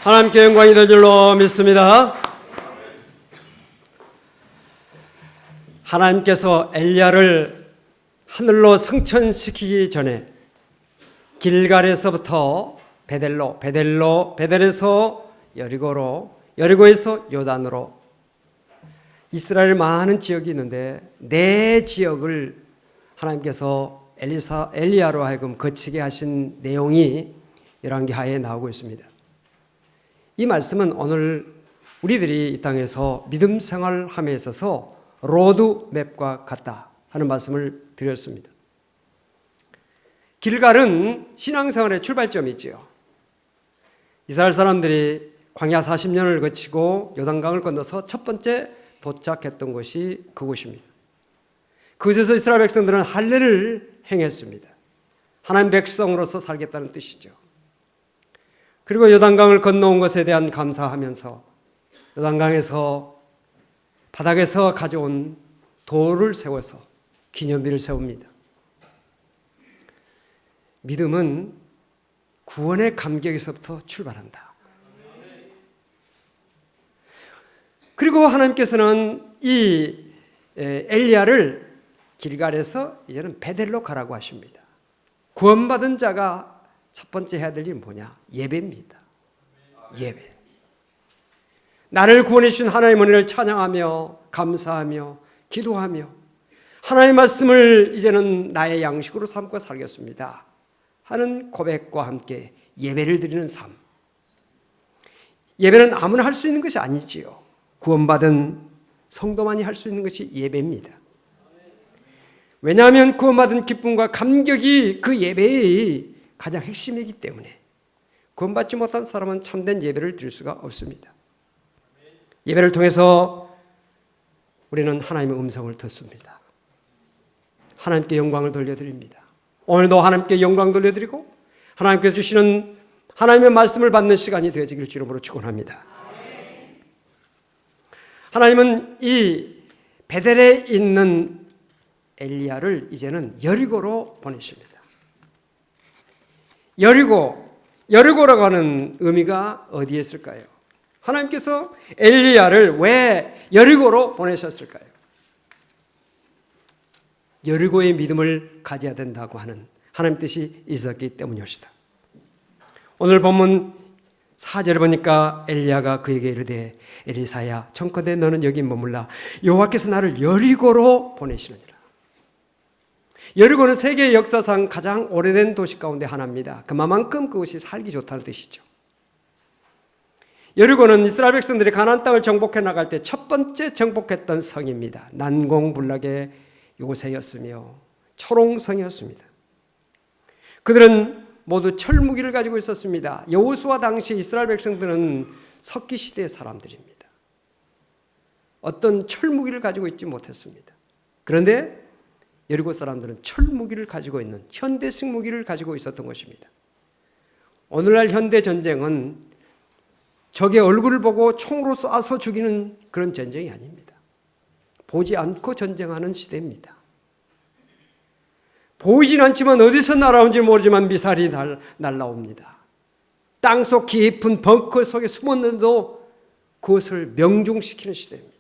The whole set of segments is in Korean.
하나님께 영광이 될 줄로 믿습니다. 하나님께서 엘리야를 하늘로 승천시키기 전에 길갈에서부터 베델에서 여리고로, 여리고에서 요단으로 이스라엘 많은 지역이 있는데 네 지역을 하나님께서 엘리야로 하여금 거치게 하신 내용이 열왕기하에 나오고 있습니다. 이 말씀은 오늘 우리들이 이 땅에서 믿음 생활함에 있어서 로드맵과 같다 하는 말씀을 드렸습니다. 길갈은 신앙생활의 출발점이지요. 이스라엘 사람들이 광야 40년을 거치고 요단강을 건너서 첫 번째 도착했던 곳이 그곳입니다. 그곳에서 이스라엘 백성들은 할례를 행했습니다. 하나님 백성으로서 살겠다는 뜻이죠. 그리고 요단강을 건너온 것에 대한 감사하면서 요단강에서 바닥에서 가져온 돌을 세워서 기념비를 세웁니다. 믿음은 구원의 감격에서부터 출발한다. 그리고 하나님께서는 이 엘리야를 길갈에서 이제는 베델로 가라고 하십니다. 구원받은 자가 첫 번째 해야 될 일은 뭐냐? 예배입니다. 예배. 나를 구원해 주신 하나님의 은혜를 찬양하며 감사하며 기도하며 하나님의 말씀을 이제는 나의 양식으로 삼고 살겠습니다 하는 고백과 함께 예배를 드리는 삶. 예배는 아무나 할 수 있는 것이 아니지요. 구원받은 성도만이 할 수 있는 것이 예배입니다. 왜냐하면 구원받은 기쁨과 감격이 그 예배의 가장 핵심이기 때문에 구원받지 못한 사람은 참된 예배를 드릴 수가 없습니다. 예배를 통해서 우리는 하나님의 음성을 듣습니다. 하나님께 영광을 돌려드립니다. 오늘도 하나님께 영광 돌려드리고 하나님께서 주시는 하나님의 말씀을 받는 시간이 되어지길 주름으로 축원합니다. 하나님은 이 베델에 있는 엘리야를 이제는 여리고로 보내십니다. 여리고라고 하는 의미가 어디에 있을까요? 하나님께서 엘리야를 왜 여리고로 보내셨을까요? 여리고의 믿음을 가져야 된다고 하는 하나님 뜻이 있었기 때문이었다. 오늘 본문 4절에 보니까 엘리야가 그에게 이르되 엘리사야 청컨대 너는 여기 머물라 여호와께서 나를 여리고로 보내시느니라. 여리고는 세계 역사상 가장 오래된 도시 가운데 하나입니다. 그만큼 그것이 살기 좋다는 뜻이죠. 여리고는 이스라엘 백성들이 가나안 땅을 정복해 나갈 때 첫 번째 정복했던 성입니다. 난공불락의 요새였으며 초롱성이었습니다. 그들은 모두 철무기를 가지고 있었습니다. 여호수아 당시 이스라엘 백성들은 석기 시대의 사람들입니다. 어떤 철무기를 가지고 있지 못했습니다. 그런데 여리고 사람들은 철무기를 가지고 있는 현대식 무기를 가지고 있었던 것입니다. 오늘날 현대 전쟁은 적의 얼굴을 보고 총으로 쏴서 죽이는 그런 전쟁이 아닙니다. 보지 않고 전쟁하는 시대입니다. 보이진 않지만 어디서 날아온지 모르지만 미사일이 날아옵니다. 땅속 깊은 벙커 속에 숨었는데도 그것을 명중시키는 시대입니다.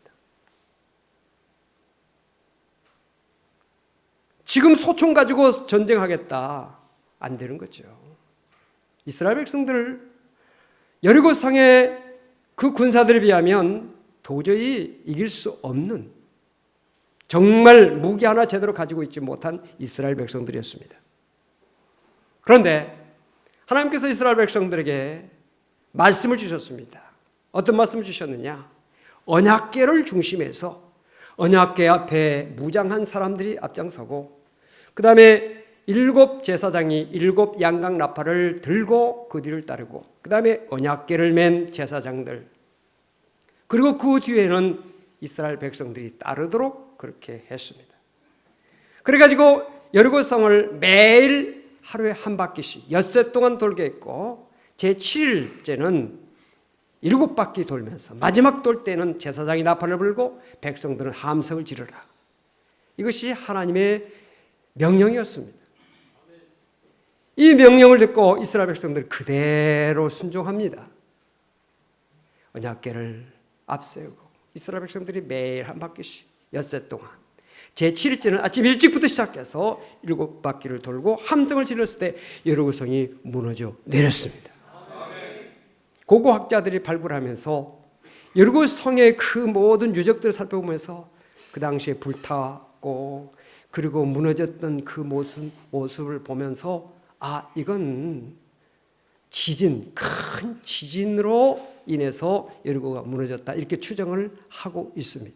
지금 소총 가지고 전쟁하겠다. 안 되는 거죠. 이스라엘 백성들 여리고성의 그 군사들에 비하면 도저히 이길 수 없는 정말 무기 하나 제대로 가지고 있지 못한 이스라엘 백성들이었습니다. 그런데 하나님께서 이스라엘 백성들에게 말씀을 주셨습니다. 어떤 말씀을 주셨느냐? 언약궤를 중심해서 언약궤 앞에 무장한 사람들이 앞장서고 그 다음에 7 제사장이 7 양각 나팔을 들고 그 뒤를 따르고 그 다음에 언약궤를 맨 제사장들 그리고 그 뒤에는 이스라엘 백성들이 따르도록 그렇게 했습니다. 그래가지고 여리고성을 매일 하루에 한 바퀴씩 엿새 동안 돌게 했고 제7일째는 7바퀴 돌면서 마지막 돌 때는 제사장이 나팔을 불고 백성들은 함성을 지르라. 이것이 하나님의 명령이었습니다. 이 명령을 듣고 이스라엘 백성들은 그대로 순종합니다. 언약궤를 앞세우고 이스라엘 백성들이 매일 한 바퀴씩 엿새 동안 제7일째는 아침 일찍부터 시작해서 7바퀴를 돌고 함성을 질렀을 때 여리고성이 무너져 내렸습니다. 고고학자들이 발굴하면서 여리고성의 그 모든 유적들을 살펴보면서 그 당시에 불탔고 그리고 무너졌던 그 모습을 보면서 이건 큰 지진으로 인해서 여리고가 무너졌다 이렇게 추정을 하고 있습니다.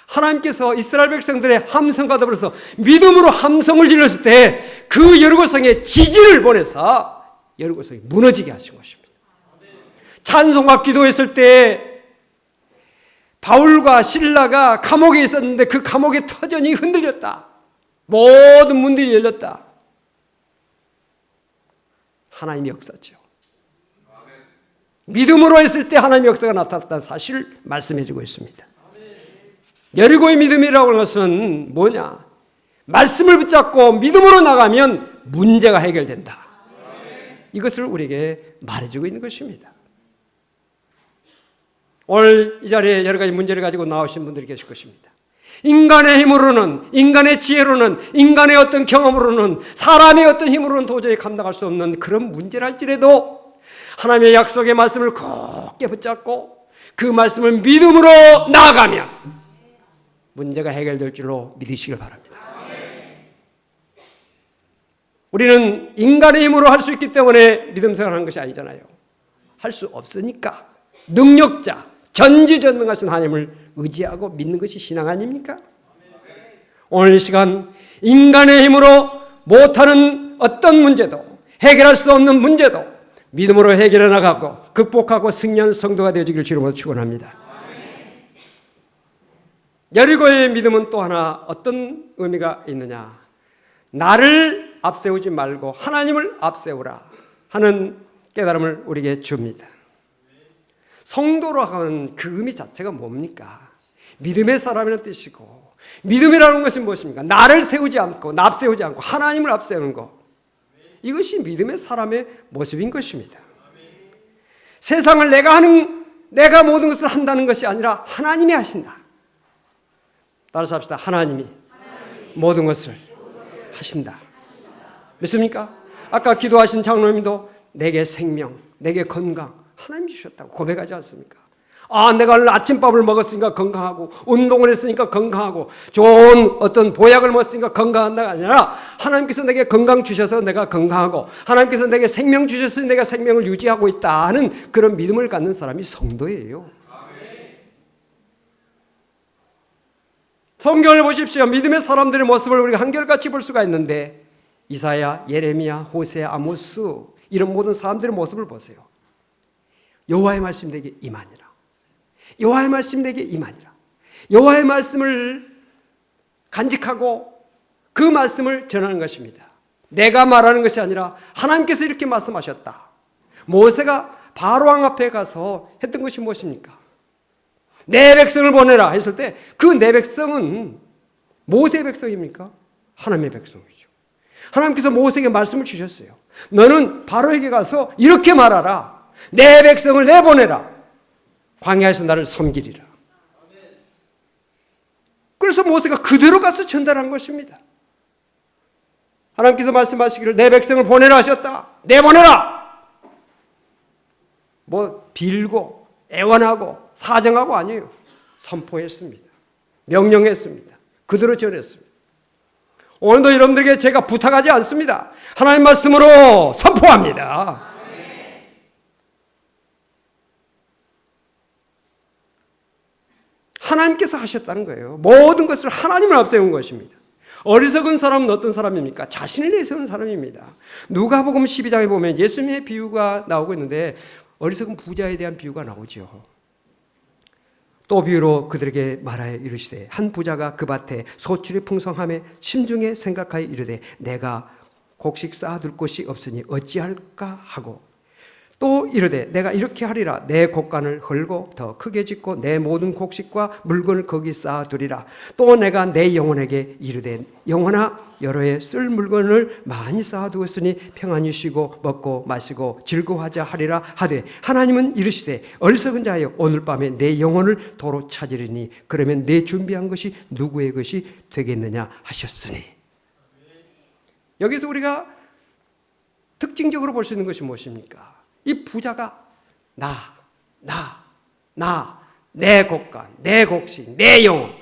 하나님께서 이스라엘 백성들의 함성과 더불어서 믿음으로 함성을 질렀을 때 그 여리고성에 지진을 보내서 여리고성이 무너지게 하신 것입니다. 찬송과 기도했을 때 바울과 실라가 감옥에 있었는데 그 감옥의 터전이 흔들렸다. 모든 문들이 열렸다. 하나님의 역사죠. 믿음으로 했을 때 하나님의 역사가 나타났다는 사실을 말씀해주고 있습니다. 여리고의 믿음이라고 하는 것은 뭐냐? 말씀을 붙잡고 믿음으로 나가면 문제가 해결된다. 이것을 우리에게 말해주고 있는 것입니다. 오늘 이 자리에 여러 가지 문제를 가지고 나오신 분들이 계실 것입니다. 인간의 힘으로는, 인간의 지혜로는, 인간의 어떤 경험으로는, 사람의 어떤 힘으로는 도저히 감당할 수 없는 그런 문제랄지라도 하나님의 약속의 말씀을 굳게 붙잡고 그 말씀을 믿음으로 나아가면 문제가 해결될 줄로 믿으시길 바랍니다. 우리는 인간의 힘으로 할 수 있기 때문에 믿음 생활하는 것이 아니잖아요. 할 수 없으니까 능력자, 전지전능하신 하나님을 의지하고 믿는 것이 신앙 아닙니까? 오늘 이 시간 인간의 힘으로 못하는 어떤 문제도 해결할 수 없는 문제도 믿음으로 해결해 나가고 극복하고 승리하는 성도가 되어지길 주님으로 축원합니다. 여리고의 믿음은 또 하나 어떤 의미가 있느냐? 나를 앞세우지 말고 하나님을 앞세우라 하는 깨달음을 우리에게 줍니다. 성도로 하는 그 의미 자체가 뭡니까? 믿음의 사람이라는 뜻이고, 믿음이라는 것은 무엇입니까? 나를 세우지 않고 앞세우지 않고 하나님을 앞세우는 것. 이것이 믿음의 사람의 모습인 것입니다. 세상을 내가 모든 것을 한다는 것이 아니라 하나님이 하신다. 따라서 합시다. 하나님이 모든 것을 하신다. 믿습니까? 아까 기도하신 장로님도 내게 생명, 내게 건강 하나님이 주셨다고 고백하지 않습니까? 내가 오늘 아침밥을 먹었으니까 건강하고 운동을 했으니까 건강하고 좋은 어떤 보약을 먹었으니까 건강한다가 아니라 하나님께서 내게 건강 주셔서 내가 건강하고 하나님께서 내게 생명 주셔서 내가 생명을 유지하고 있다 하는 그런 믿음을 갖는 사람이 성도예요. 성경을 보십시오. 믿음의 사람들의 모습을 우리가 한결같이 볼 수가 있는데 이사야, 예레미야, 호세아, 아모스 이런 모든 사람들의 모습을 보세요. 여호와의 말씀 내게 임하니라. 여호와의 말씀 내게 임하니라. 여호와의 말씀을 간직하고 그 말씀을 전하는 것입니다. 내가 말하는 것이 아니라 하나님께서 이렇게 말씀하셨다. 모세가 바로왕 앞에 가서 했던 것이 무엇입니까? 내 백성을 보내라 했을 때 그 내 백성은 모세의 백성입니까? 하나님의 백성이죠. 하나님께서 모세에게 말씀을 주셨어요. 너는 바로에게 가서 이렇게 말하라. 내 백성을 내보내라. 광야에서 나를 섬기리라. 그래서 모세가 그대로 가서 전달한 것입니다. 하나님께서 말씀하시기를 내 백성을 보내라 하셨다. 내보내라. 빌고 애원하고 사정하고 아니에요. 선포했습니다. 명령했습니다. 그대로 전했습니다. 오늘도 여러분들에게 제가 부탁하지 않습니다. 하나님 말씀으로 선포합니다. 하나님께서 하셨다는 거예요. 모든 것을 하나님을 앞세운 것입니다. 어리석은 사람은 어떤 사람입니까? 자신을 내세우는 사람입니다. 누가복음 12장에 보면 예수님의 비유가 나오고 있는데 어리석은 부자에 대한 비유가 나오죠. 또 비유로 그들에게 말하여 이르시되 한 부자가 그 밭에 소출이 풍성함에 심중에 생각하여 이르되 내가 곡식 쌓아둘 곳이 없으니 어찌할까 하고 또 이르되 내가 이렇게 하리라. 내 곡간을 헐고 더 크게 짓고 내 모든 곡식과 물건을 거기 쌓아두리라. 또 내가 내 영혼에게 이르되 영혼아 여러 해 쓸 물건을 많이 쌓아두었으니 평안히 쉬고 먹고 마시고 즐거워하자 하리라 하되 하나님은 이르시되 어리석은 자여 오늘 밤에 내 영혼을 도로 찾으리니 그러면 내 준비한 것이 누구의 것이 되겠느냐 하셨으니. 여기서 우리가 특징적으로 볼 수 있는 것이 무엇입니까? 이 부자가 내 곡간, 내 곡식, 내 영혼,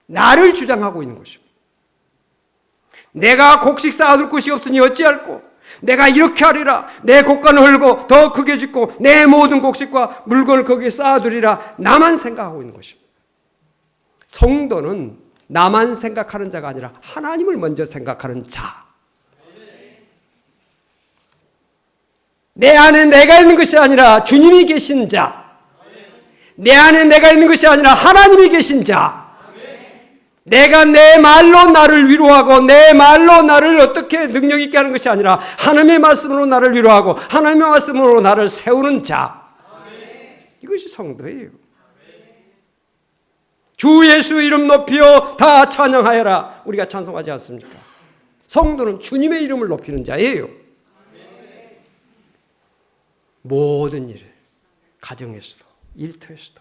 나를 주장하고 있는 것입니다. 내가 곡식 쌓아둘 곳이 없으니 어찌할꼬? 내가 이렇게 하리라. 내 곡간을 헐고 더 크게 짓고 내 모든 곡식과 물건을 거기에 쌓아두리라. 나만 생각하고 있는 것입니다. 성도는 나만 생각하는 자가 아니라 하나님을 먼저 생각하는 자. 내 안에 내가 있는 것이 아니라 주님이 계신 자. 내 안에 내가 있는 것이 아니라 하나님이 계신 자. 내가 내 말로 나를 위로하고 내 말로 나를 어떻게 능력 있게 하는 것이 아니라 하나님의 말씀으로 나를 위로하고 하나님의 말씀으로 나를 세우는 자. 이것이 성도예요. 주 예수 이름 높이어 다 찬양하여라. 우리가 찬송하지 않습니까? 성도는 주님의 이름을 높이는 자예요. 모든 일, 가정에서도 일터에서도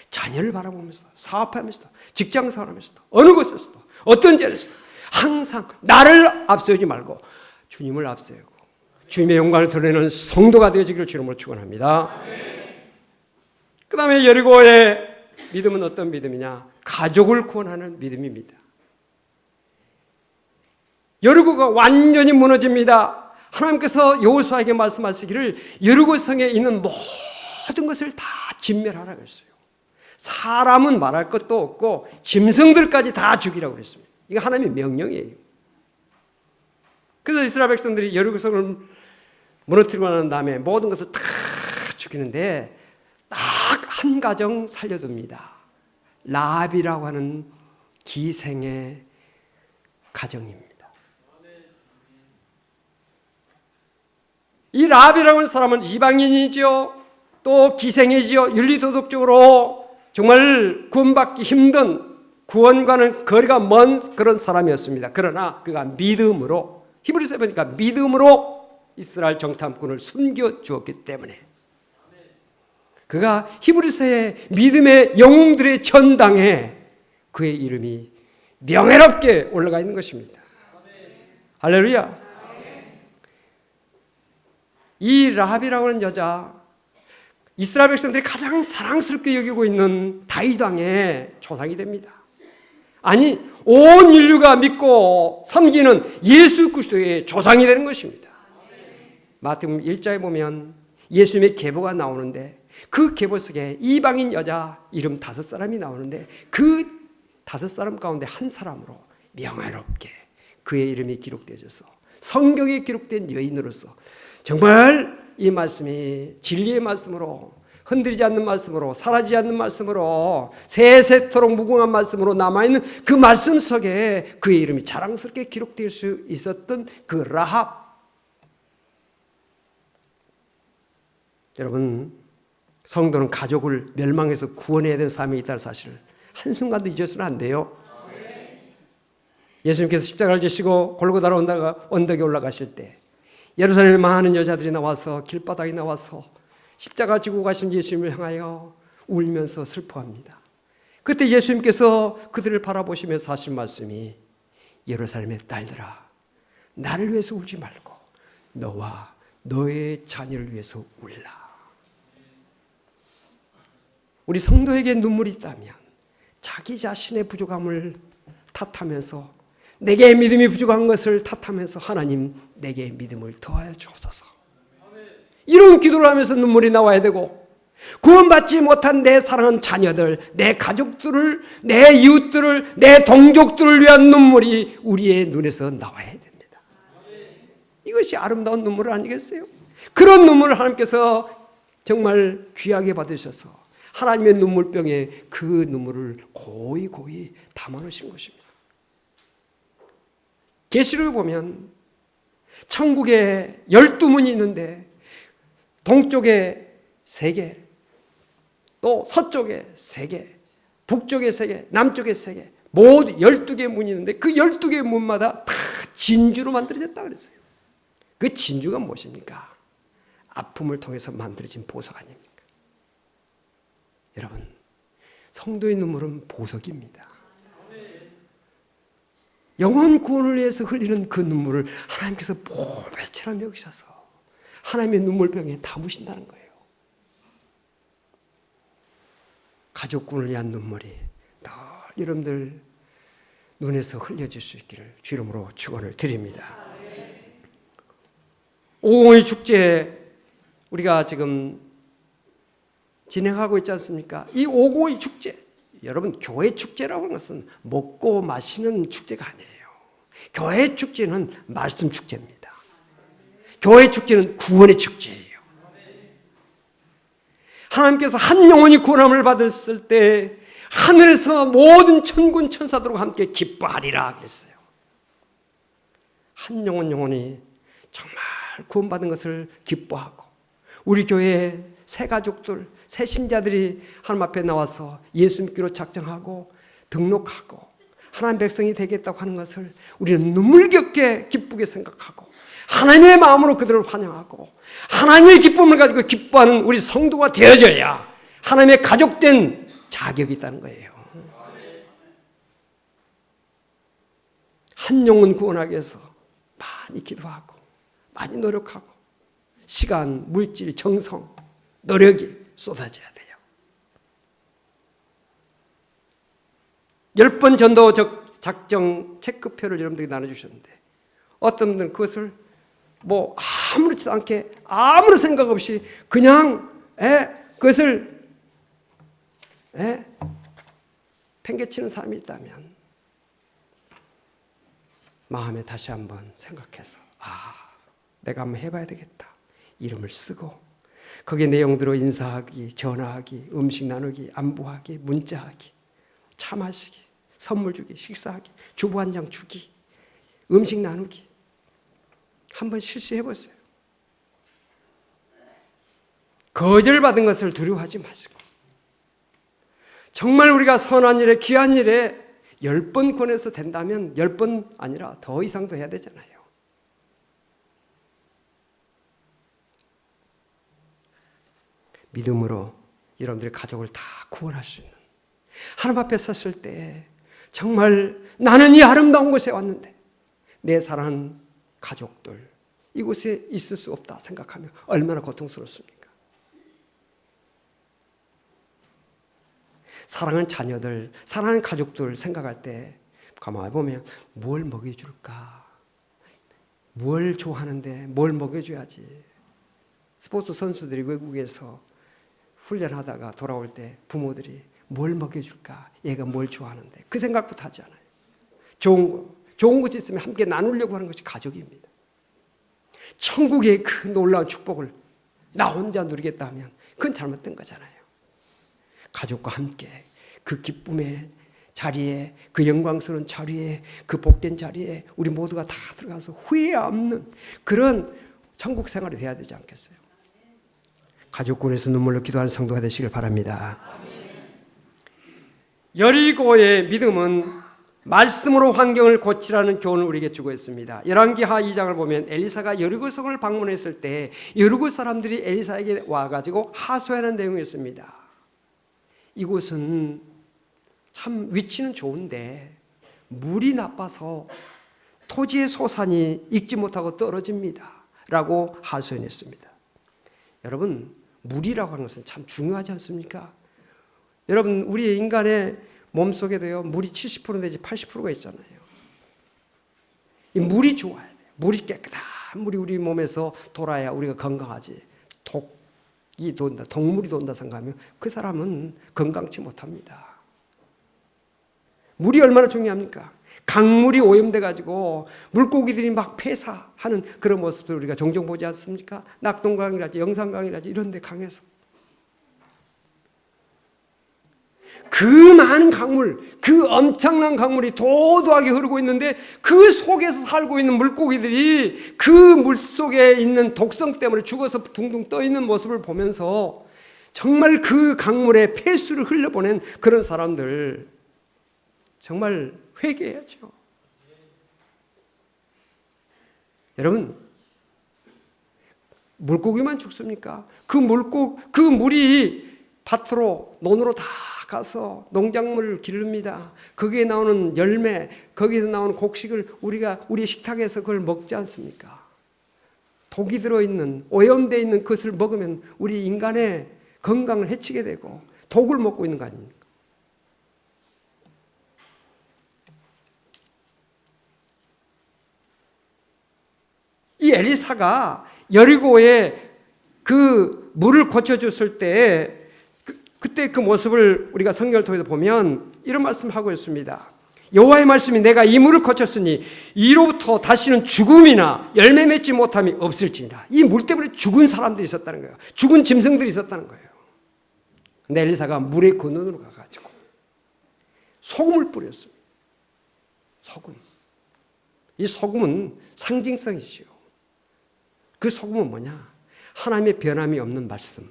자녀를 바라보면서도 사업하면서도 직장생활하면서도 어느 곳에서도 어떤 자리에서도 항상 나를 앞세우지 말고 주님을 앞세우고 주님의 영광을 드러내는 성도가 되어지기를 주님으로 축원합니다. 그 다음에 여리고의 믿음은 어떤 믿음이냐? 가족을 구원하는 믿음입니다. 여리고가 완전히 무너집니다. 하나님께서 여호수아에게 말씀하시기를 여리고 성에 있는 모든 것을 다 진멸하라고 했어요. 사람은 말할 것도 없고 짐승들까지 다 죽이라고 그랬습니다. 이거 하나님의 명령이에요. 그래서 이스라엘 백성들이 여리고 성을 무너뜨리고 난 다음에 모든 것을 다 죽이는데 딱 한 가정 살려둡니다. 라합이라고 하는 기생의 가정입니다. 이 라합이라고 하는 사람은 이방인이죠. 또 기생이죠. 윤리도덕적으로 정말 구원받기 힘든, 구원과는 거리가 먼 그런 사람이었습니다. 그러나 그가 믿음으로, 히브리서에 보니까 믿음으로 이스라엘 정탐꾼을 숨겨 주었기 때문에 그가 히브리서의 믿음의 영웅들의 전당에 그의 이름이 명예롭게 올라가 있는 것입니다. 할렐루야. 이 라합이라고 하는 여자, 이스라엘 백성들이 가장 사랑스럽게 여기고 있는 다윗 왕의 조상이 됩니다. 아니, 온 인류가 믿고 섬기는 예수 그리스도의 조상이 되는 것입니다. 마태복음 1장에 보면 예수님의 계보가 나오는데 그 계보 속에 이방인 여자 이름 5사람이 나오는데 그 5사람 가운데 한 사람으로 명예롭게 그의 이름이 기록되어져서 성경에 기록된 여인으로서 정말 이 말씀이 진리의 말씀으로, 흔들리지 않는 말씀으로, 사라지지 않는 말씀으로, 세세토록 무궁한 말씀으로 남아있는 그 말씀 속에 그의 이름이 자랑스럽게 기록될 수 있었던 그 라합. 여러분, 성도는 가족을 멸망해서 구원해야 되는 사람이 있다는 사실을 한순간도 잊어서는 안 돼요. 예수님께서 십자가를 지시고 골고다라 언덕에 올라가실 때 예루살렘에 많은 여자들이 나와서 길바닥에 나와서 십자가를 지고 가신 예수님을 향하여 울면서 슬퍼합니다. 그때 예수님께서 그들을 바라보시면서 하신 말씀이 예루살렘의 딸들아, 나를 위해서 울지 말고 너와 너의 자녀를 위해서 울라. 우리 성도에게 눈물이 있다면 자기 자신의 부족함을 탓하면서, 내게 믿음이 부족한 것을 탓하면서 하나님 내게 믿음을 더하여 주옵소서, 이런 기도를 하면서 눈물이 나와야 되고, 구원받지 못한 내 사랑하는 자녀들, 내 가족들을, 내 이웃들을, 내 동족들을 위한 눈물이 우리의 눈에서 나와야 됩니다. 이것이 아름다운 눈물 아니겠어요? 그런 눈물을 하나님께서 정말 귀하게 받으셔서 하나님의 눈물병에 그 눈물을 고이 담아놓으신 것입니다. 계시록을 보면 천국에 12문이 있는데 동쪽에 3개, 또 서쪽에 3개, 북쪽에 3개, 남쪽에 3개, 모두 12개의 문이 있는데 그 12개의 문마다 다 진주로 만들어졌다 그랬어요. 그 진주가 무엇입니까? 아픔을 통해서 만들어진 보석 아닙니까? 여러분, 성도의 눈물은 보석입니다. 영혼 구원을 위해서 흘리는 그 눈물을 하나님께서 보배처럼 여기셔서 하나님의 눈물병에 담으신다는 거예요. 가족 구원을 위한 눈물이 늘 여러분들 눈에서 흘려질 수 있기를 주 이름으로 축원을 드립니다. 오공의 축제 우리가 지금 진행하고 있지 않습니까? 이 오공의 축제, 여러분 교회 축제라고 하는 것은 먹고 마시는 축제가 아니에요. 교회 축제는 말씀 축제입니다. 교회 축제는 구원의 축제예요. 하나님께서 한 영혼이 구원함을 받았을 때 하늘에서 모든 천군 천사들과 함께 기뻐하리라 그랬어요. 한 영혼이 정말 구원받은 것을 기뻐하고 우리 교회의 새 가족들, 새 신자들이 하나님 앞에 나와서 예수 믿기로 작정하고 등록하고 하나님 백성이 되겠다고 하는 것을 우리는 눈물겹게 기쁘게 생각하고 하나님의 마음으로 그들을 환영하고 하나님의 기쁨을 가지고 기뻐하는 우리 성도가 되어져야 하나님의 가족된 자격이 있다는 거예요. 한 영혼 구원하기 위해서 많이 기도하고 많이 노력하고 시간, 물질, 정성, 노력이 쏟아져야 돼요. 10번 전도 작정 체크표를 여러분들이 나눠주셨는데 어떤 분들은 그것을 뭐 아무렇지도 않게 아무런 생각 없이 그냥 그것을 팽개치는 사람이 있다면 마음에 다시 한번 생각해서 내가 한번 해봐야 되겠다. 이름을 쓰고 거기에 내용대로 인사하기, 전화하기, 음식 나누기, 안부하기, 문자하기, 차 마시기, 선물 주기, 식사하기, 주부 한 장 주기, 음식 나누기 한번 실시해보세요. 거절받은 것을 두려워하지 마시고 정말 우리가 선한 일에 귀한 일에 10번 권해서 된다면 10번 아니라 더 이상도 해야 되잖아요. 믿음으로 여러분들의 가족을 다 구원할 수 있는 하나님 앞에 섰을 때 정말 나는 이 아름다운 곳에 왔는데 내 사랑하는 가족들 이곳에 있을 수 없다 생각하면 얼마나 고통스럽습니까? 사랑하는 자녀들, 사랑하는 가족들 생각할 때 가만히 보면 뭘 먹여줄까? 뭘 좋아하는데 뭘 먹여줘야지? 스포츠 선수들이 외국에서 훈련하다가 돌아올 때 부모들이 뭘 먹여줄까? 얘가 뭘 좋아하는데 그 생각부터 하지 않아요. 좋은 것이 있으면 함께 나누려고 하는 것이 가족입니다. 천국의 그 놀라운 축복을 나 혼자 누리겠다 하면 그건 잘못된 거잖아요. 가족과 함께 그 기쁨의 자리에 그 영광스러운 자리에 그 복된 자리에 우리 모두가 다 들어가서 후회 없는 그런 천국 생활이 돼야 되지 않겠어요? 가족군에서 눈물로 기도하는 성도가 되시길 바랍니다. 여리고의 믿음은 말씀으로 환경을 고치라는 교훈을 우리에게 주고 있습니다. 열왕기하 2장을 보면 엘리사가 여리고 성을 방문했을 때 여리고 사람들이 엘리사에게 와가지고 하소연하는 내용이 있습니다. 이곳은 참 위치는 좋은데 물이 나빠서 토지의 소산이 익지 못하고 떨어집니다 라고 하소연했습니다. 여러분, 물이라고 하는 것은 참 중요하지 않습니까? 여러분, 우리 인간의 몸속에도요 물이 70% 내지 80%가 있잖아요. 이 물이 좋아야 돼요. 물이 깨끗한 물이 우리 몸에서 돌아야 우리가 건강하지. 독이 돈다, 독물이 돈다 생각하면 그 사람은 건강치 못합니다. 물이 얼마나 중요합니까? 강물이 오염돼 가지고 물고기들이 막 폐사하는 그런 모습을 우리가 종종 보지 않습니까? 낙동강이라든지 영산강이라든지 이런 데 강에서 그 많은 강물, 그 엄청난 강물이 도도하게 흐르고 있는데 그 속에서 살고 있는 물고기들이 그 물속에 있는 독성 때문에 죽어서 둥둥 떠 있는 모습을 보면서 정말 그 강물에 폐수를 흘려보낸 그런 사람들 정말 회개해야죠. 여러분, 물고기만 죽습니까? 그 물이 밭으로, 논으로 다 가서 농작물을 기릅니다. 거기에 나오는 열매, 거기서 나오는 곡식을 우리가 우리 식탁에서 그걸 먹지 않습니까? 독이 들어있는, 오염되어 있는 것을 먹으면 우리 인간의 건강을 해치게 되고 독을 먹고 있는 거 아닙니까? 이 엘리사가 여리고에 그 물을 고쳐줬을 때 그때 그 모습을 우리가 성경을 통해서 보면 이런 말씀을 하고 있습니다. 여호와의 말씀이 내가 이 물을 고쳤으니 이로부터 다시는 죽음이나 열매 맺지 못함이 없을지니라. 이 물 때문에 죽은 사람들이 있었다는 거예요. 죽은 짐승들이 있었다는 거예요. 근데 엘리사가 물의 근원으로 가가지고 소금을 뿌렸습니다. 소금. 이 소금은 상징성이지요. 그 소금은 뭐냐? 하나님의 변함이 없는 말씀.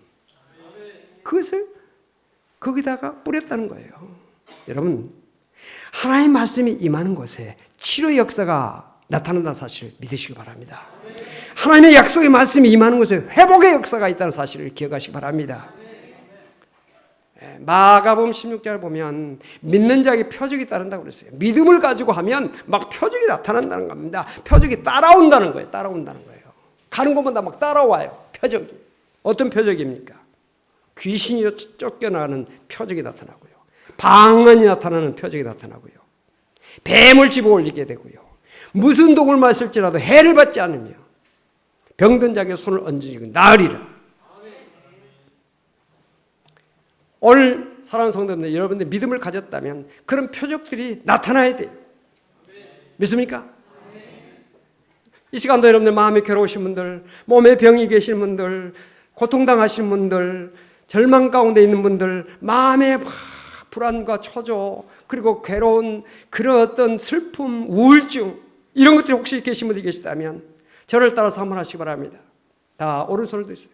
그것을 거기다가 뿌렸다는 거예요. 여러분, 하나님의 말씀이 임하는 곳에 치료의 역사가 나타난다는 사실을 믿으시기 바랍니다. 하나님의 약속의 말씀이 임하는 곳에 회복의 역사가 있다는 사실을 기억하시기 바랍니다. 마가복음 16장을 보면 믿는 자에게 표적이 따른다고 그랬어요. 믿음을 가지고 하면 막 표적이 나타난다는 겁니다. 표적이 따라온다는 거예요. 따라온다는 거예요. 가는 곳마다 막 따라와요. 표적이. 어떤 표적입니까? 귀신이 쫓겨나는 표적이 나타나고요. 방언이 나타나는 표적이 나타나고요. 뱀을 집어올리게 되고요. 무슨 독을 마실지라도 해를 받지 않으며 병든 자에게 손을 얹으시고 나으리라. 오늘 사랑하는 성도님들, 여러분들 믿음을 가졌다면 그런 표적들이 나타나야 돼요. 믿습니까? 이 시간도 여러분들 마음이 괴로우신 분들, 몸에 병이 계신 분들, 고통당하신 분들, 절망 가운데 있는 분들, 마음에 불안과 초조, 그리고 괴로운 그런 어떤 슬픔, 우울증 이런 것들이 혹시 계신 분들이 계시다면 저를 따라서 한번 하시기 바랍니다. 다 오른손을 드세요.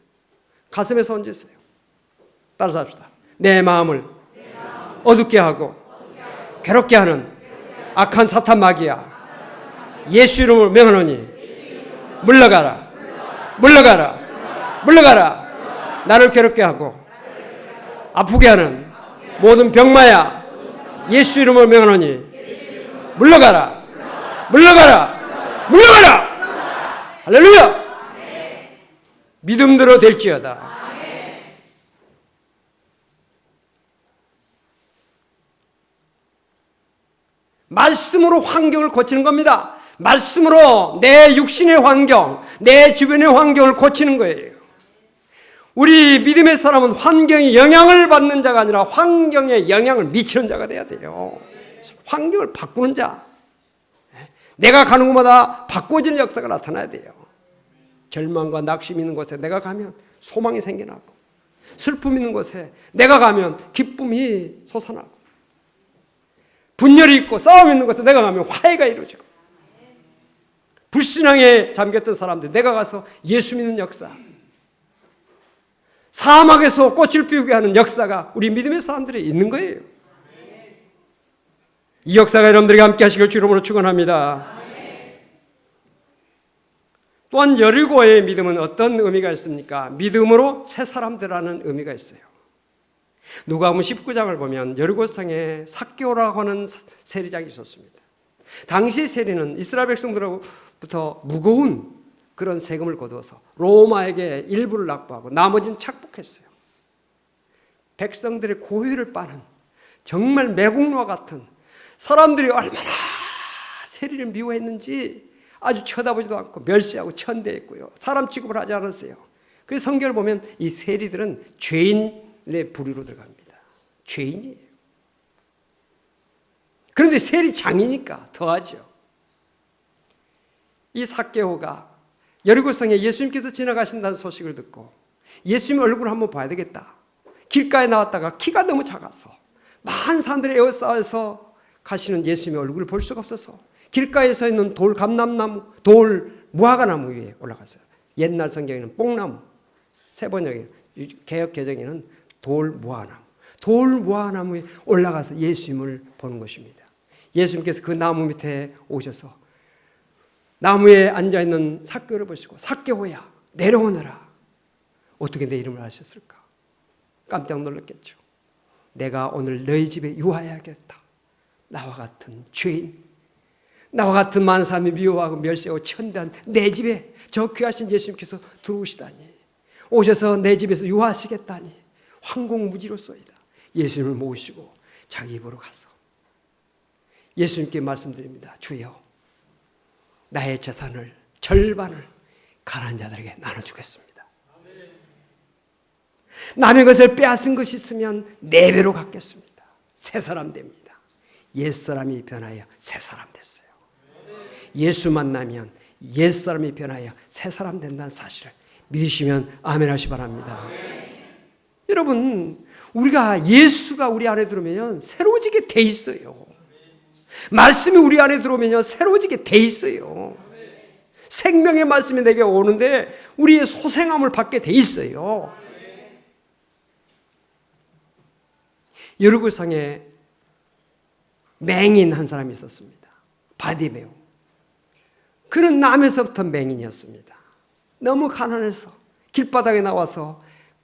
가슴에서 얹으세요. 따라서 합시다. 내 마음을 어둡게 하고 괴롭게 하는 악한 사탄 마귀야, 예수 이름으로 명하노니 물러가라, 물러가라, 물러가라. 나를 괴롭게 하고 아프게 하는 모든 병마야, 예수 이름으로 명하노니 물러가라, 물러가라, 물러가라. 할렐루야. 믿음대로 될지어다. 말씀으로 환경을 고치는 겁니다. 말씀으로 내 육신의 환경, 내 주변의 환경을 고치는 거예요. 우리 믿음의 사람은 환경에 영향을 받는 자가 아니라 환경에 영향을 미치는 자가 돼야 돼요. 환경을 바꾸는 자. 내가 가는 곳마다 바꿔지는 역사가 나타나야 돼요. 절망과 낙심 있는 곳에 내가 가면 소망이 생겨나고, 슬픔 있는 곳에 내가 가면 기쁨이 솟아나고, 분열이 있고 싸움 있는 곳에 내가 가면 화해가 이루어지고, 불신앙에 잠겼던 사람들 내가 가서 예수 믿는 역사, 사막에서 꽃을 피우게 하는 역사가 우리 믿음의 사람들이 있는 거예요. 이 역사가 여러분들에게 함께 하시길 주 이름으로 축원합니다. 또한 여리고의 믿음은 어떤 의미가 있습니까? 믿음으로 새 사람 되라는 의미가 있어요. 누가복음 19장을 보면 여리고성에 삭개오라고 하는 세리장이 있었습니다. 당시 세리는 이스라엘 백성들로부터 무거운 그런 세금을 거두어서 로마에게 일부를 납부하고 나머지는 착복했어요. 백성들의 고유를 빠는 정말 매국노와 같은, 사람들이 얼마나 세리를 미워했는지 아주 쳐다보지도 않고 멸시하고 천대했고요. 사람 취급을 하지 않았어요. 그래서 성경을 보면 이 세리들은 죄인의 부류로 들어갑니다. 죄인이에요. 그런데 세리장이니까 더하죠. 이 삭개오가 여리고성에 예수님께서 지나가신다는 소식을 듣고 예수님 얼굴을 한번 봐야 되겠다. 길가에 나왔다가 키가 너무 작아서 많은 사람들이 에워싸여서 가시는 예수님의 얼굴을 볼 수가 없어서 길가에 서 있는 돌 감람나무, 돌 무화과나무 위에 올라갔어요. 옛날 성경에는 뽕나무, 세번역에 개역 개정에는 돌 무화과나무, 돌 무화과나무에 올라가서 예수님을 보는 것입니다. 예수님께서 그 나무 밑에 오셔서 나무에 앉아있는 삭개를 보시고 삭개호야 내려오너라. 어떻게 내 이름을 아셨을까? 깜짝 놀랐겠죠. 내가 오늘 너희 집에 유하여야겠다. 나와 같은 죄인, 나와 같은 많은 사람이 미워하고 멸시하고 천대한 내 집에 저 귀하신 예수님께서 들어오시다니, 오셔서 내 집에서 유하시겠다니 황공무지로소이다. 예수님을 모시고 자기 입으로 가서 예수님께 말씀드립니다. 주여, 나의 재산을 절반을 가난한 자들에게 나눠주겠습니다. 남의 것을 빼앗은 것이 있으면 4배로 갚겠습니다. 새 사람 됩니다. 옛사람이 변하여 새 사람 됐어요. 예수 만나면 옛사람이 변하여 새 사람 된다는 사실을 믿으시면 아멘 하시 바랍니다. 여러분, 우리가 예수가 우리 안에 들어오면 새로워지게 돼 있어요. 말씀이 우리 안에 들어오면 새로워지게 돼 있어요. 생명의 말씀이 내게 오는데 우리의 소생함을 받게 돼 있어요. 여리고성에 맹인 한 사람이 있었습니다. 바디메오. 그는 남에서부터 맹인이었습니다. 너무 가난해서 길바닥에 나와서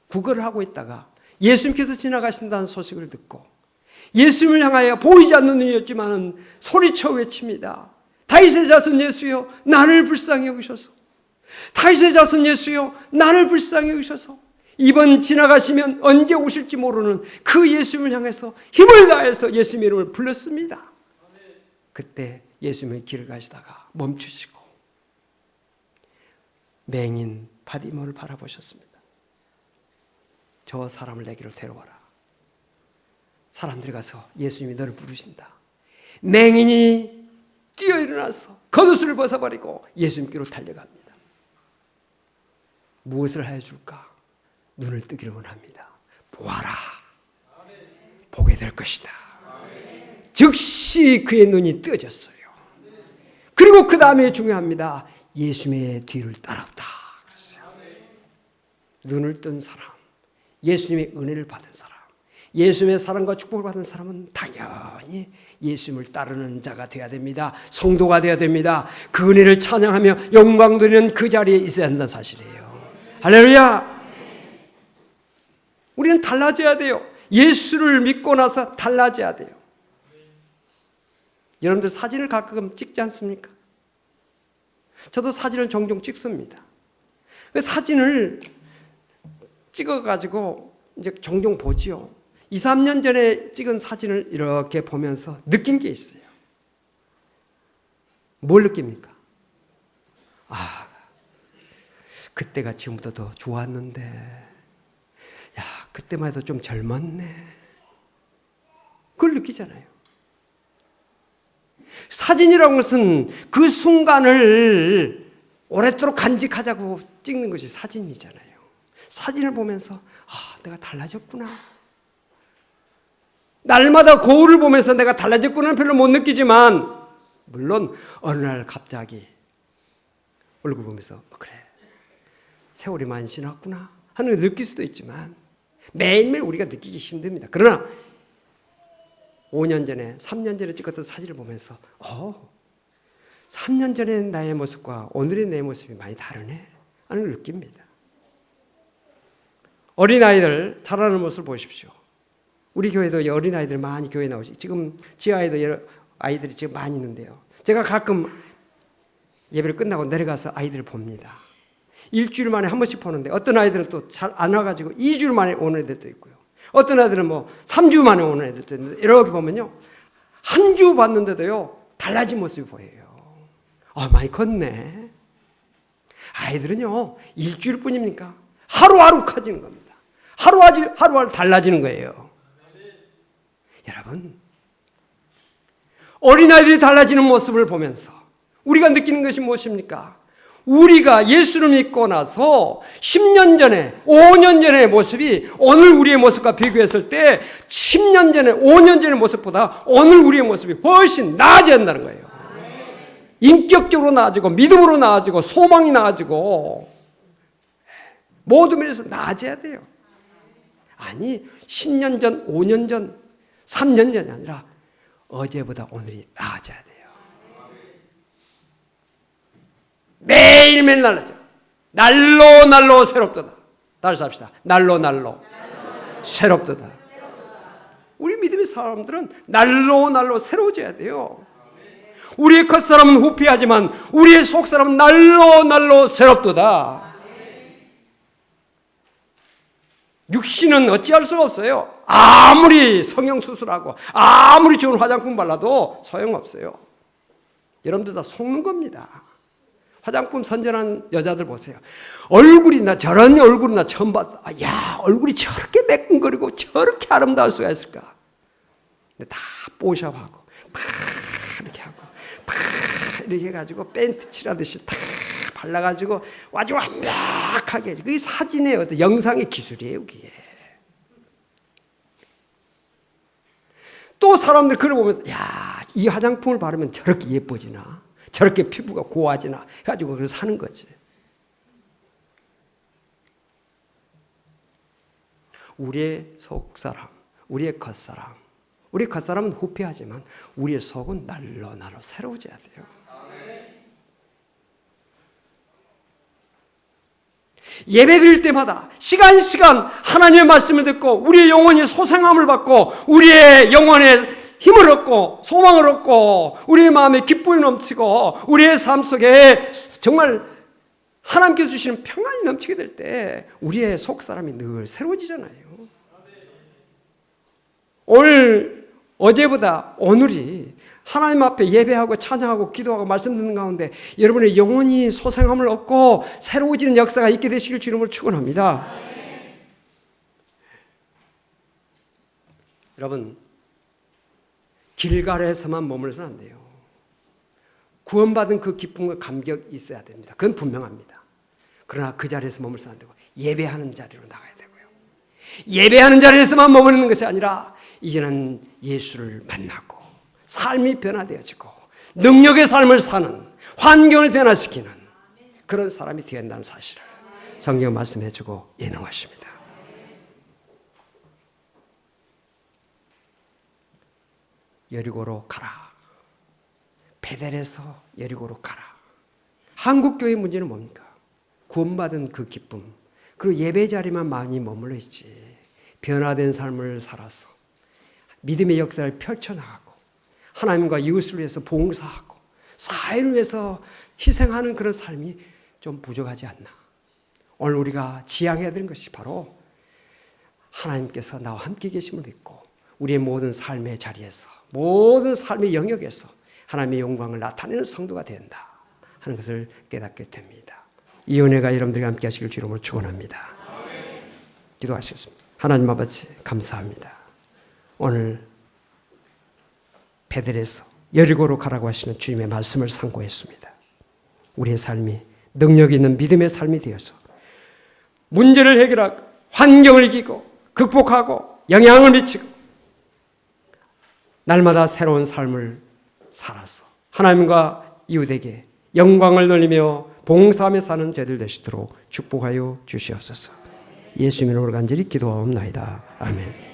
구걸을 하고 있다가 예수님께서 지나가신다는 소식을 듣고 예수님을 향하여 보이지 않는 눈이었지만 소리쳐 외칩니다. 다윗의 자손 예수여, 나를 불쌍히 여기소서. 다윗의 자손 예수여, 나를 불쌍히 여기소서. 이번 지나가시면 언제 오실지 모르는 그 예수님을 향해서 힘을 다해서 예수님의 이름을 불렀습니다. 그때 예수님의 길을 가시다가 멈추시고 맹인 바디메오를 바라보셨습니다. 저 사람을 내게로 데려와라. 사람들이 가서 예수님이 너를 부르신다. 맹인이 뛰어 일어나서 겉옷을 벗어버리고 예수님께로 달려갑니다. 무엇을 하여 줄까? 눈을 뜨기를 원합니다. 보아라. 보게 될 것이다. 즉시 그의 눈이 뜨어졌어요. 그리고 그 다음에 중요합니다. 예수님의 뒤를 따랐다. 그랬어요. 눈을 뜬 사람, 예수님의 은혜를 받은 사람, 예수님의 사랑과 축복을 받은 사람은 당연히 예수님을 따르는 자가 되어야 됩니다. 성도가 되어야 됩니다. 그 은혜를 찬양하며 영광 돌리는 그 자리에 있어야 한다는 사실이에요. 할렐루야! 우리는 달라져야 돼요. 예수를 믿고 나서 달라져야 돼요. 여러분들 사진을 가끔 찍지 않습니까? 저도 사진을 종종 찍습니다. 사진을 찍어가지고 이제 종종 보지요. 2, 3년 전에 찍은 사진을 이렇게 보면서 느낀 게 있어요. 뭘 느낍니까? 아, 그때가 지금보다 더 좋았는데, 야, 그때만 해도 좀 젊었네. 그걸 느끼잖아요. 사진이라는 것은 그 순간을 오랫도록 간직하자고 찍는 것이 사진이잖아요. 사진을 보면서 아, 내가 달라졌구나. 날마다 거울을 보면서 내가 달라졌구나는 별로 못 느끼지만 물론 어느 날 갑자기 얼굴 보면서 그래, 세월이 많이 지났구나 하는 걸 느낄 수도 있지만 매일매일 우리가 느끼기 힘듭니다. 그러나 5년 전에, 3년 전에 찍었던 사진을 보면서 3년 전의 나의 모습과 오늘의 내 모습이 많이 다르네 하는 걸 느낍니다. 어린아이들 자라는 모습을 보십시오. 우리 교회도 어린아이들 많이 교회에 나오시. 지금 지하에도 여러 아이들이 지금 많이 있는데요. 제가 가끔 예배를 끝나고 내려가서 아이들을 봅니다. 일주일 만에 한 번씩 보는데 어떤 아이들은 또 잘 안 와가지고 2주일 만에 오는 애들도 있고요. 어떤 애들은 뭐 3주 만에 오는 애들도 있는데 이렇게 보면요. 한 주 봤는데도요. 달라진 모습이 보여요. 많이 컸네. 아이들은요. 일주일 뿐입니까? 하루하루 커지는 겁니다. 하루하루 달라지는 거예요. 여러분, 어린아이들이 달라지는 모습을 보면서 우리가 느끼는 것이 무엇입니까? 우리가 예수를 믿고 나서 10년 전에, 5년 전의 모습이 오늘 우리의 모습과 비교했을 때 10년 전에, 5년 전의 모습보다 오늘 우리의 모습이 훨씬 나아진다는 거예요. 인격적으로 나아지고 믿음으로 나아지고 소망이 나아지고 모든 면에서 나아져야 돼요. 아니 10년 전, 5년 전, 3년 전이 아니라 어제보다 오늘이 나아져야 돼요. 매일매일 날라져. 날로 새롭도다. 다시 합시다. 날로 새롭도다. 우리 믿음의 사람들은 날로 새로워져야 돼요. 우리의 겉사람은 후피하지만 우리의 속사람은 날로 새롭도다. 육신은 어찌할 수가 없어요. 아무리 성형수술하고 아무리 좋은 화장품 발라도 소용없어요. 여러분들 다 속는 겁니다. 화장품 선전한 여자들 보세요. 저런 얼굴이나 처음 봤다. 야, 얼굴이 저렇게 매끈거리고 저렇게 아름다울 수가 있을까? 근데 다 뽀샵하고 다 이렇게 하고 다 이렇게 해가지고 펜트 칠하듯이 다 발라가지고 아주 완벽하게. 그게 사진의 어떤 영상의 기술이에요, 그게. 또 사람들 그걸 보면서 야, 이 화장품을 바르면 저렇게 예뻐지나? 저렇게 피부가 고와지나? 해가지고 그걸 사는 거지. 우리의 속사람, 우리의 겉사람. 우리 겉사람은 후피하지만 우리의 속은 날로 새로워져야 돼요. 예배 드릴 때마다 시간 하나님의 말씀을 듣고 우리의 영혼이 소생함을 받고 우리의 영혼에 힘을 얻고 소망을 얻고 우리의 마음에 기쁨이 넘치고 우리의 삶 속에 정말 하나님께서 주시는 평안이 넘치게 될 때 우리의 속사람이 늘 새로워지잖아요. 어제보다 오늘이 하나님 앞에 예배하고 찬양하고 기도하고 말씀 듣는 가운데 여러분의 영혼이 소생함을 얻고 새로워지는 역사가 있게 되시길 주님으로 축원합니다. 여러분, 길갈에서만 머물러서는 안 돼요. 구원받은 그 기쁨과 감격이 있어야 됩니다. 그건 분명합니다. 그러나 그 자리에서 머물러서는 안 되고 예배하는 자리로 나가야 되고요. 예배하는 자리에서만 머무르는 것이 아니라 이제는 예수를 만나고 삶이 변화되어지고 능력의 삶을 사는, 환경을 변화시키는 그런 사람이 되어야 한다는 사실을 성경 말씀해 주고 예능하십니다. 여리고로 가라. 베델에서 여리고로 가라. 한국교회의 문제는 뭡니까? 구원받은 그 기쁨, 그리고 예배 자리만 많이 머물러 있지. 변화된 삶을 살아서 믿음의 역사를 펼쳐나가고 하나님과 이웃을 위해서 봉사하고 사회를 위해서 희생하는 그런 삶이 좀 부족하지 않나. 오늘 우리가 지향해야 되는 것이 바로 하나님께서 나와 함께 계심을 믿고 우리의 모든 삶의 자리에서 모든 삶의 영역에서 하나님의 영광을 나타내는 성도가 된다 하는 것을 깨닫게 됩니다. 이 은혜가 여러분들과 함께 하시길 주님으로 축원합니다. 기도하시겠습니다. 하나님 아버지 감사합니다. 오늘 베델에서 여리고로 가라고 하시는 주님의 말씀을 상고했습니다. 우리의 삶이 능력 있는 믿음의 삶이 되어서 문제를 해결하고 환경을 이기고 극복하고 영향을 미치고 날마다 새로운 삶을 살아서 하나님과 이웃에게 영광을 돌리며 봉사하며 사는 저희들 되시도록 축복하여 주시옵소서. 예수님의 이름으로 간절히 기도하옵나이다. 아멘.